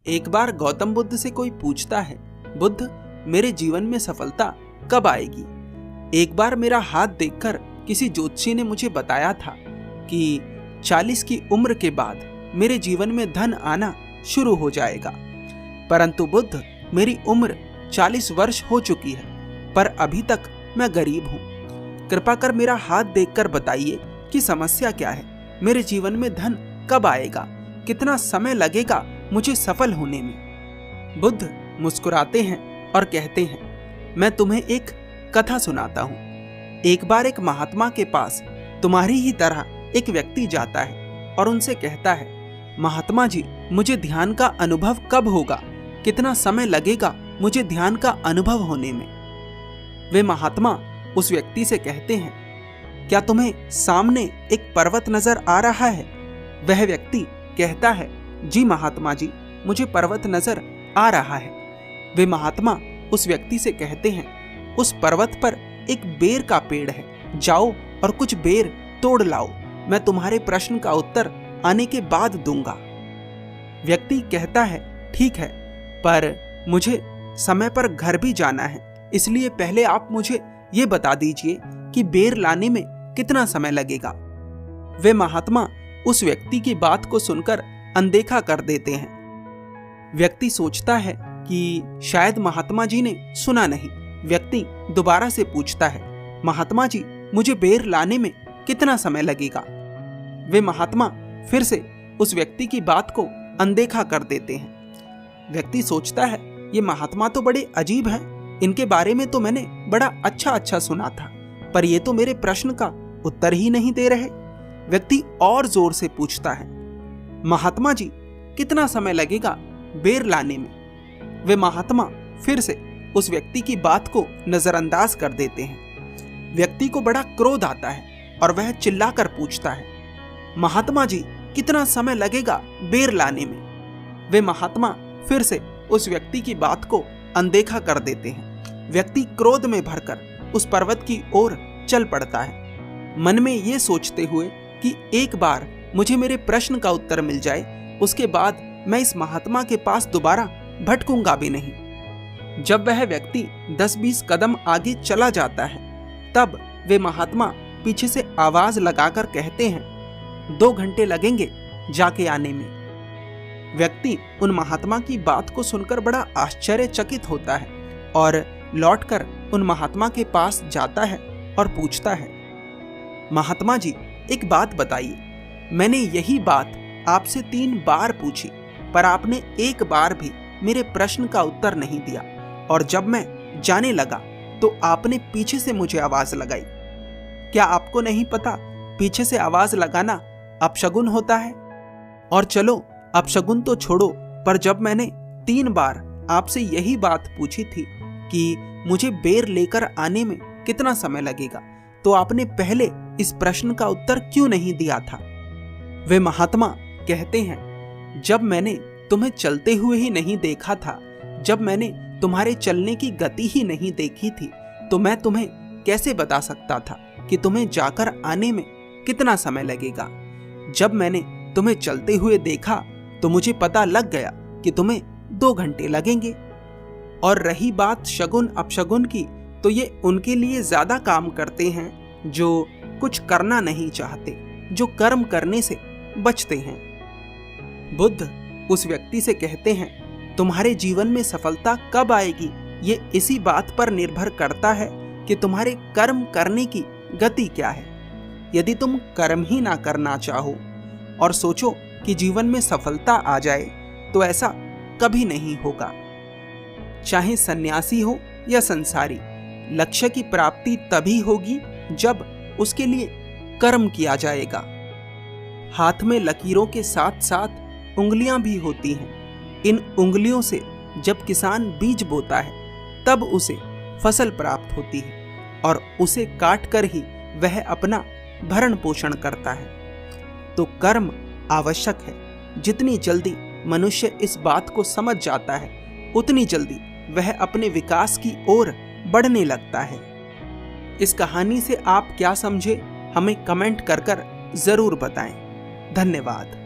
एक बार गौतम बुद्ध से कोई पूछता है, बुद्ध, मेरे जीवन में सफलता कब आएगी? एक बार मेरा हाथ देखकर किसी ज्योतिषी ने मुझे बताया था कि 40 की उम्र के बाद मेरे जीवन में धन आना शुरू हो जाएगा। परंतु बुद्ध, मेरी उम्र 40 वर्ष हो चुकी है, पर अभी तक मैं गरीब हूँ। कृपा कर मेरा हाथ देखकर बताइए कि समस्या क्या है? मेरे जीवन में धन कब आएगा? कितना समय लगेगा मुझे सफल होने में? बुद्ध मुस्कुराते हैं और कहते हैं, मैं तुम्हें एक कथा सुनाता हूँ। एक बार एक महात्मा के पास तुम्हारी ही तरह एक व्यक्ति जाता है और उनसे कहता है, महात्मा जी, मुझे ध्यान का अनुभव कब होगा? कितना समय लगेगा मुझे ध्यान का अनुभव होने में? वे महात्मा उस व्यक्ति से कहते हैं, क्या तुम्हें सामने एक पर्वत नजर आ रहा है? वह व्यक्ति कहता है, जी महात्मा जी, मुझे पर्वत नजर आ रहा है। वे महात्मा उस व्यक्ति से कहते हैं, उस पर्वत पर एक बेर का पेड़ है, जाओ और कुछ बेर तोड़ लाओ, मैं तुम्हारे प्रश्न का उत्तर आने के बाद दूंगा। व्यक्ति कहता है, ठीक है, पर मुझे समय पर घर भी जाना है, इसलिए पहले आप मुझे ये बता दीजिए कि बेर लाने में कितना समय लगेगा। वे महात्मा उस व्यक्ति की बात को सुनकर अनदेखा कर देते हैं। व्यक्ति सोचता है कि शायद महात्मा जी ने सुना नहीं। व्यक्ति दोबारा से पूछता है, महात्मा जी, मुझे बेर लाने में कितना समय लगेगा? वे महात्मा फिर से उस व्यक्ति की बात को अनदेखा कर देते हैं। व्यक्ति सोचता है, ये महात्मा तो बड़े अजीब हैं, इनके बारे में तो मैंने बड़ा अच्छा सुना था, पर ये तो मेरे प्रश्न का उत्तर ही नहीं दे रहे। व्यक्ति और जोर से पूछता है, महात्मा जी, कितना समय लगेगा बेर लाने में? वे महात्मा फिर से उस व्यक्ति की बात को नजरअंदाज कर देते हैं। व्यक्ति को बड़ा क्रोध आता है और वह चिल्लाकर पूछता है, महात्मा जी, कितना समय लगेगा बेर लाने में? वे महात्मा फिर से उस व्यक्ति की बात को अनदेखा कर देते हैं। व्यक्ति क्रोध में भरकर उस पर्वत की ओर चल पड़ता है, मन में ये सोचते हुए कि एक बार मुझे मेरे प्रश्न का उत्तर मिल जाए, उसके बाद मैं इस महात्मा के पास दोबारा भटकूंगा भी नहीं। जब वह व्यक्ति 10-20 कदम आगे चला जाता है, तब वे महात्मा पीछे से आवाज लगाकर कहते हैं, 2 घंटे लगेंगे जाके आने में। व्यक्ति उन महात्मा की बात को सुनकर बड़ा आश्चर्यचकित होता है और लौटकर उन महात्मा के पास जाता है और पूछता है, महात्मा जी, एक बात बताइए, मैंने यही बात आपसे 3 बार पूछी, पर आपने एक बार भी मेरे प्रश्न का उत्तर नहीं दिया, और जब मैं जाने लगा तो आपने पीछे से मुझे आवाज लगाई। क्या आपको नहीं पता पीछे से आवाज लगाना अपशगुन होता है? और चलो अपशगुन तो छोड़ो, पर जब मैंने 3 बार आपसे यही बात पूछी थी कि मुझे बेर लेकर आने में कितना समय लगेगा, तो आपने पहले इस प्रश्न का उत्तर क्यों नहीं दिया था? वे महात्मा कहते हैं, जब मैंने तुम्हें चलते हुए ही नहीं देखा था, जब मैंने तुम्हारे चलने की गति ही नहीं देखी थी, तो मैं तुम्हें कैसे बता सकता था कि तुम्हें जाकर आने में कितना समय लगेगा? जब मैंने तुम्हें चलते हुए देखा तो मुझे पता लग गया कि तुम्हें 2 घंटे लगेंगे। और रही बात शगुन अपशगुन की, तो ये उनके लिए ज्यादा काम करते हैं जो कुछ करना नहीं चाहते, जो कर्म करने से बचते हैं। बुद्ध उस व्यक्ति से कहते हैं, तुम्हारे जीवन में सफलता कब आएगी, ये इसी बात पर निर्भर करता है कि तुम्हारे कर्म करने की गति क्या है। यदि तुम कर्म ही ना करना चाहो और सोचो कि जीवन में सफलता आ जाए, तो ऐसा कभी नहीं होगा। चाहे सन्यासी हो या संसारी, लक्ष्य की प्राप्ति तभी होगी जब उसके लिए कर्म किया जाएगा। हाथ में लकीरों के साथ साथ उंगलियां भी होती हैं। इन उंगलियों से जब किसान बीज बोता है, तब उसे फसल प्राप्त होती है और उसे काट कर ही वह अपना भरण पोषण करता है। तो कर्म आवश्यक है। जितनी जल्दी मनुष्य इस बात को समझ जाता है, उतनी जल्दी वह अपने विकास की ओर बढ़ने लगता है। इस कहानी से आप क्या समझे, हमें कमेंट कर जरूर बताएं। धन्यवाद।